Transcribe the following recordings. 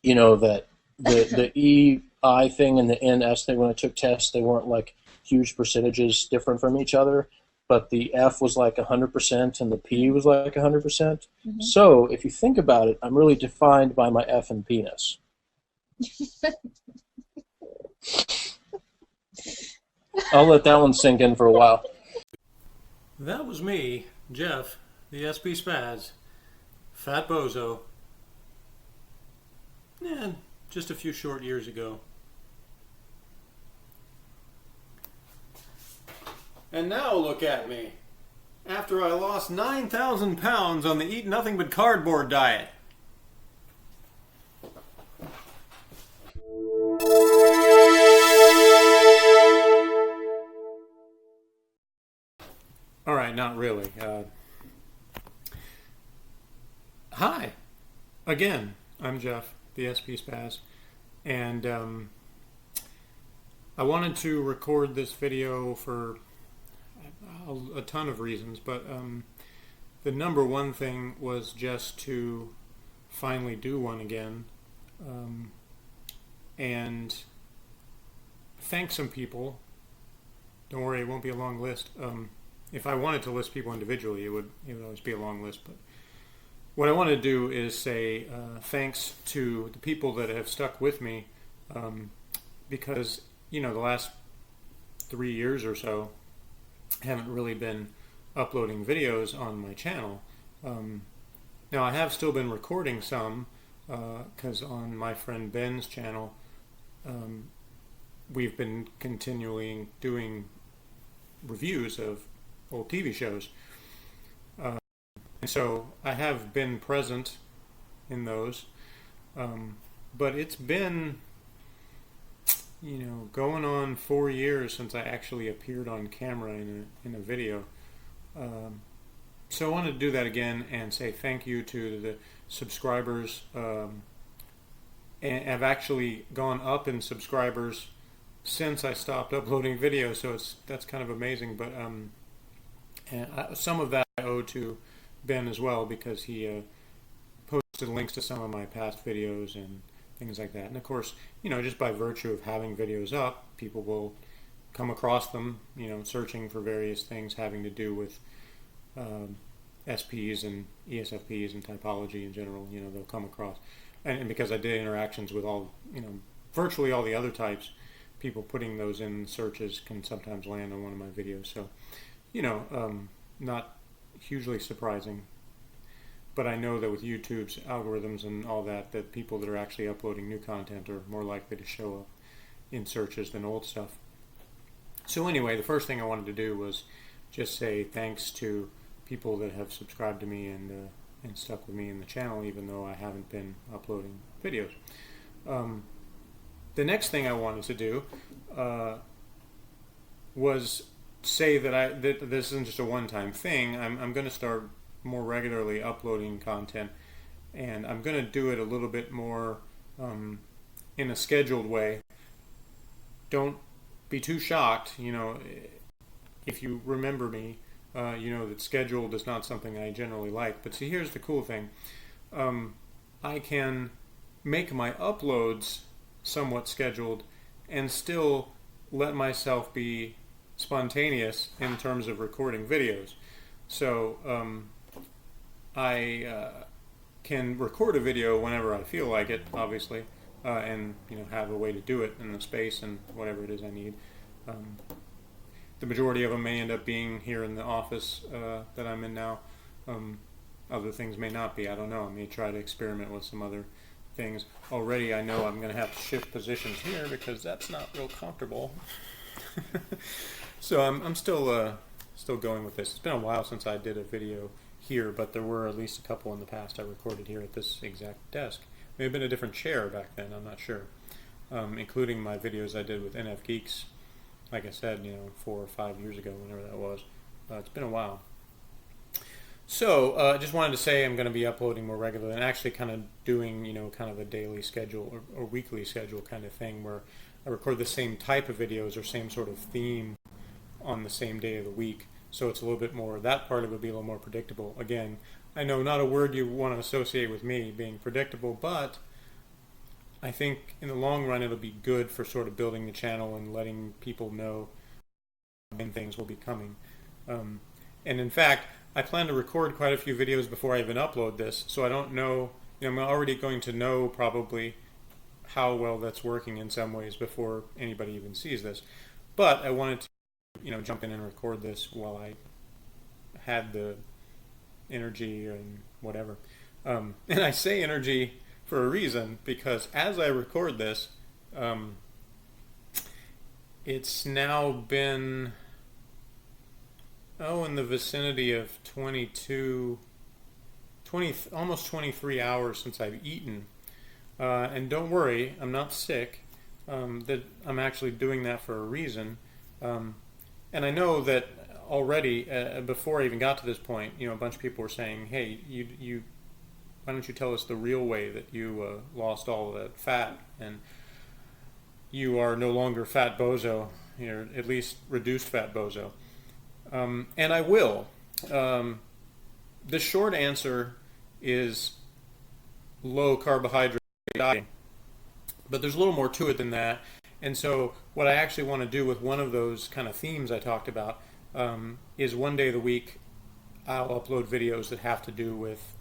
you know, that the EI thing and the NS thing, when I took tests, they weren't like huge percentages different from each other, but the F was like 100% and the P was like 100%. So if you think about it, I'm really defined by my F and penis. I'll let that one sink in for a while. That was me, Jeff, the SP Spazz, Fat Bozo. Yeah, just a few short years ago. And now look at me. After I lost 9,000 pounds on the eat nothing but cardboard diet. All right, not really. Hi. Again, I'm Jeff, the SP Spazz, and I wanted to record this video for a ton of reasons, but the number one thing was just to finally do one again, and thank some people. Don't worry, it won't be a long list. If I wanted to list people individually, it would always be a long list. But what I want to do is say thanks to the people that have stuck with me, because the last 3 years or so, I haven't really been uploading videos on my channel. Now I have still been recording some, because on my friend Ben's channel, we've been continually doing reviews of old TV shows. And so I have been present in those, but it's been, going on 4 years since I actually appeared on camera in a video. So I wanted to do that again and say thank you to the subscribers. And I've actually gone up in subscribers since I stopped uploading videos, so that's kind of amazing. But some of that I owe to Ben as well, because he posted links to some of my past videos and things like that. And of course, just by virtue of having videos up, people will come across them, searching for various things having to do with SPs and ESFPs and typology in general. They'll come across. And because I did interactions with virtually all the other types, people putting those in searches can sometimes land on one of my videos. So, not hugely surprising. But I know that with YouTube's algorithms and all that people that are actually uploading new content are more likely to show up in searches than old stuff. So anyway, the first thing I wanted to do was just say thanks to people that have subscribed to me and stuck with me in the channel, even though I haven't been uploading videos. The next thing I wanted to do was say that this isn't just a one-time thing. I'm going to start more regularly uploading content, and I'm going to do it a little bit more in a scheduled way. Don't be too shocked, if you remember me, that scheduled is not something I generally like. But see, here's the cool thing. I can make my uploads somewhat scheduled and still let myself be spontaneous in terms of recording videos. So I can record a video whenever I feel like it, obviously, and have a way to do it in the space and whatever it is I need. The majority of them may end up being here in the office that I'm in now. Other things may not be. I don't know. I may try to experiment with some other things. Already I know I'm going to have to shift positions here because that's not real comfortable. So I'm still going with this. It's been a while since I did a video here, but there were at least a couple in the past I recorded here at this exact desk. May have been a different chair back then, I'm not sure. Including my videos I did with NF Geeks, like I said, 4 or 5 years ago, whenever that was. It's been a while. So, just wanted to say I'm going to be uploading more regularly and actually kind of doing, kind of a daily schedule or weekly schedule kind of thing where I record the same type of videos or same sort of theme on the same day of the week. So it's a little bit more, that part of it would be a little more predictable. Again, I know not a word you want to associate with me being predictable, but I think in the long run it'll be good for sort of building the channel and letting people know when things will be coming. And in fact, I plan to record quite a few videos before I even upload this, so I don't know, I'm already going to know probably how well that's working in some ways before anybody even sees this. But I wanted to, jump in and record this while I had the energy and whatever. And I say energy for a reason, because as I record this, it's now been, in the vicinity of almost 23 hours since I've eaten. And don't worry, I'm not sick. That I'm actually doing that for a reason. And I know that already, before I even got to this point, a bunch of people were saying, hey, why don't you tell us the real way that you lost all of that fat, and you are no longer fat bozo, you're at least reduced fat bozo. And I will. The short answer is low carbohydrate dieting, but there's a little more to it than that. And so what I actually want to do with one of those kind of themes I talked about is one day of the week I'll upload videos that have to do with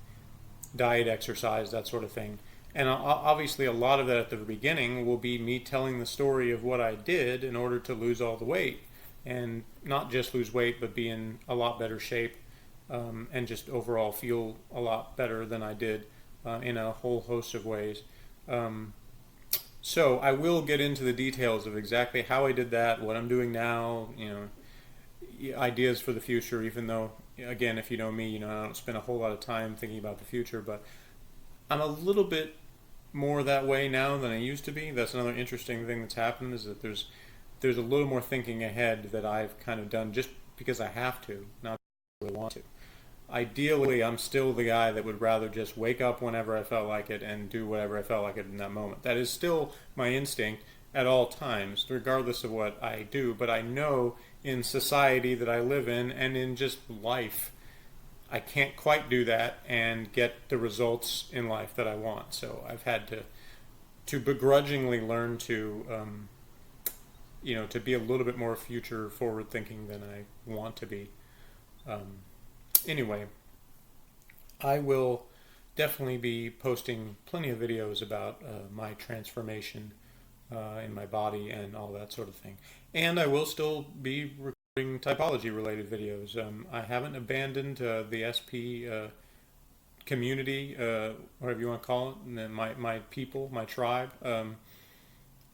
diet, exercise, that sort of thing. And obviously a lot of that at the beginning will be me telling the story of what I did in order to lose all the weight, and not just lose weight, but be in a lot better shape, and just overall feel a lot better than I did in a whole host of ways. So I will get into the details of exactly how I did that, what I'm doing now, ideas for the future, even though, again, if you know me, I don't spend a whole lot of time thinking about the future, but I'm a little bit more that way now than I used to be. That's another interesting thing that's happened, is that there's a little more thinking ahead that I've kind of done just because I have to, not because I want to. Ideally, I'm still the guy that would rather just wake up whenever I felt like it and do whatever I felt like it in that moment. That is still my instinct at all times, regardless of what I do. But I know in society that I live in, and in just life, I can't quite do that and get the results in life that I want. So I've had to begrudgingly learn to to be a little bit more future forward thinking than I want to be. Anyway, I will definitely be posting plenty of videos about my transformation in my body and all that sort of thing. And I will still be recording typology related videos. I haven't abandoned the SP community, whatever you want to call it, and my people, my tribe.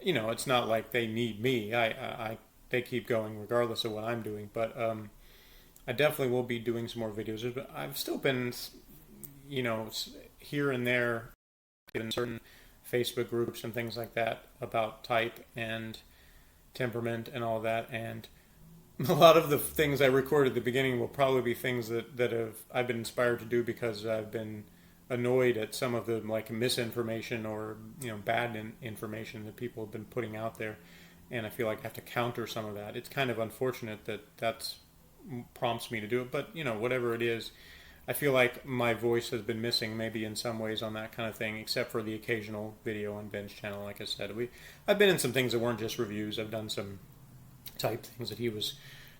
It's not like they need me. They keep going regardless of what I'm doing. But I definitely will be doing some more videos. But I've still been, here and there in certain Facebook groups and things like that about type and temperament and all that. And a lot of the things I recorded at the beginning will probably be things that I've been inspired to do because I've been annoyed at some of the misinformation or bad information that people have been putting out there, and I feel like I have to counter some of that. It's kind of unfortunate that prompts me to do it, but whatever it is, I feel like my voice has been missing maybe in some ways on that kind of thing, except for the occasional video on Ben's channel. Like I said, I've been in some things that weren't just reviews. I've done some type things that he was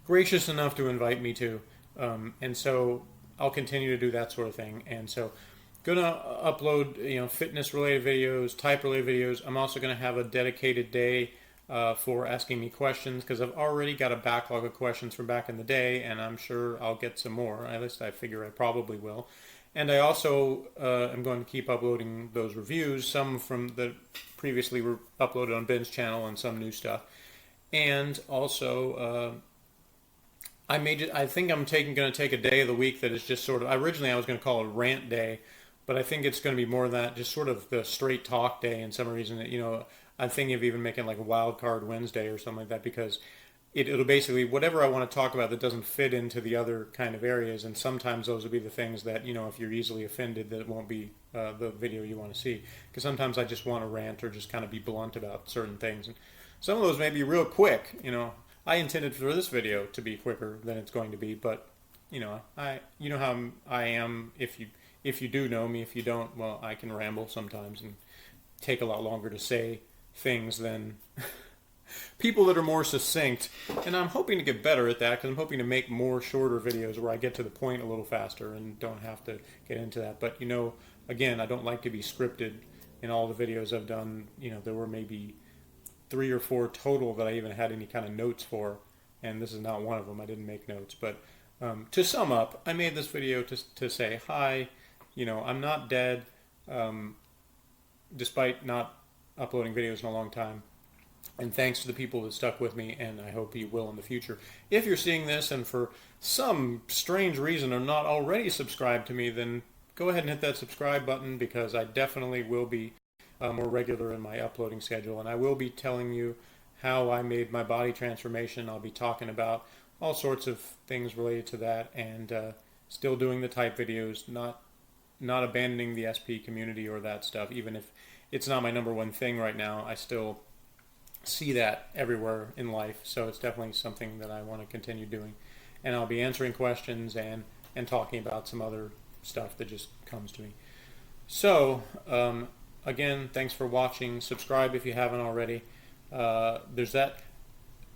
gracious enough to invite me to, and so I'll continue to do that sort of thing. And so gonna upload fitness related videos, type related videos. I'm also gonna have a dedicated day for asking me questions, because I've already got a backlog of questions from back in the day, and I'm sure I'll get some more. At least I figure I probably will. And I also am going to keep uploading those reviews, some from the previously were uploaded on Ben's channel and some new stuff. And also I think I'm going to take a day of the week that is just sort of, originally I was going to call it rant day, but I think it's going to be more than that, just sort of the straight talk day. And some reason that, I'm thinking of even making like a wild card Wednesday or something like that, because it'll basically, whatever I want to talk about that doesn't fit into the other kind of areas, and sometimes those will be the things that, if you're easily offended, that it won't be the video you want to see. Because sometimes I just want to rant or just kind of be blunt about certain things. And some of those may be real quick, I intended for this video to be quicker than it's going to be, but, how I am. If you do know me. If you don't, well, I can ramble sometimes, and take a lot longer to say things than people that are more succinct. And I'm hoping to get better at that, because I'm hoping to make more shorter videos where I get to the point a little faster and don't have to get into that. But, again, I don't like to be scripted. In all the videos I've done, there were maybe 3 or 4 total that I even had any kind of notes for, and this is not one of them. I didn't make notes. But to sum up, I made this video to say, hi, I'm not dead, despite not uploading videos in a long time. And thanks to the people that stuck with me, and I hope you will in the future. If you're seeing this and for some strange reason are not already subscribed to me, then go ahead and hit that subscribe button, because I definitely will be more regular in my uploading schedule. And I will be telling you how I made my body transformation. I'll be talking about all sorts of things related to that, and still doing the type videos, not abandoning the SP community or that stuff. Even if it's not my #1 thing right now, I still see that everywhere in life. So it's definitely something that I want to continue doing. And I'll be answering questions and talking about some other stuff that just comes to me. So, again, thanks for watching. Subscribe if you haven't already. There's that,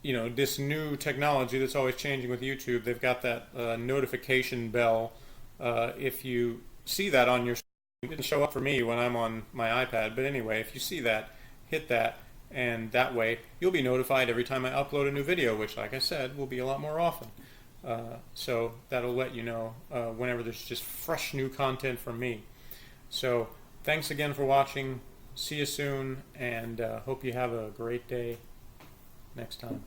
this new technology that's always changing with YouTube. They've got that notification bell. If you see that on your screen, it didn't show up for me when I'm on my iPad. But anyway, if you see that, hit that. And that way, you'll be notified every time I upload a new video, which, like I said, will be a lot more often. So that'll let you know whenever there's just fresh new content from me. So thanks again for watching. See you soon, and hope you have a great day next time.